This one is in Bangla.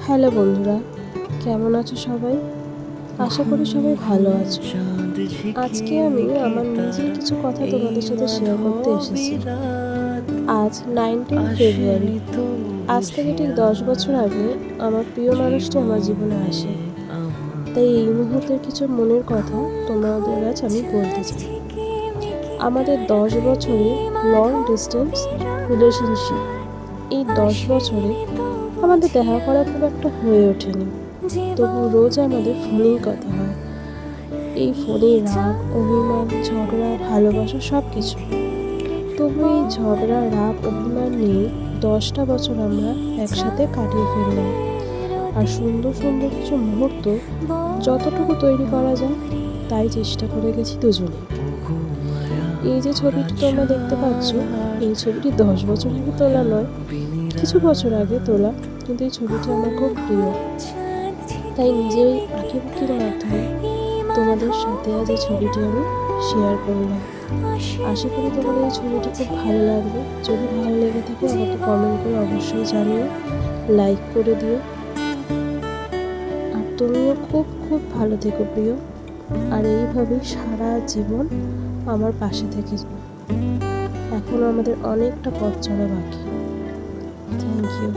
হ্যালো বন্ধুরা, কেমন আছো সবাই? আশা করি সবাই ভালো আছো। আজকে আমি আমার নিজের কিছু কথা তোমাদের সাথে শেয়ার করতে এসেছি। আজ 19 ফেব্রুয়ারি। আজ থেকে ঠিক 10 বছর আগে আমার প্রিয় মানুষটি আমার জীবনে আসে। তাই এই মুহূর্তের কিছু মনের কথা তোমাদের কাছে আমি বলতে চাই। আমাদের 10 বছরের লং ডিস্টেন্স রিলেশনশিপ। এই 10 বছরে আমাদের দেখা করা খুব একটা হয়ে ওঠেনি, তবু রোজ আমাদের ফোনেই কথা হয়। এই ফোনে রাগ, অভিমান, ঝগড়া, ভালোবাসা সব কিছু। তবু এই ঝগড়া, রাগ, অভিমান নিয়ে 10টা বছর আমরা একসাথে কাটিয়ে ফেললাম। আর সুন্দর সুন্দর কিছু মুহূর্ত যতটুকু তৈরি করা যায় তাই চেষ্টা করে গেছি দুজনে। এই যে ছবিটি তোমরা দেখতে পাচ্ছ, এই ছবিটি 10 বছর আগে তোলা নয়, কিছু বছর আগে তোলা, কিন্তু এই ছবিটি আমার খুব প্রিয়। তাই নিজের আঁকিবুকির মাধ্যমে তোমাদের সাথে আজ এই ছবিটি আমি শেয়ার করলাম। আশা করি তোমাদের এই ছবিটি খুব ভালো লাগবে। যদি ভালো লেগে থাকে আমাকে কমেন্ট করে অবশ্যই জানিও, লাইক করে দিও। আর তুমিও খুব খুব ভালো থেকো প্রিয়। আর এইভাবেই সারা জীবন আমার পাশে থেকে যাও। এখনও আমাদের অনেকটা পথ চলা বাকি। Thank you.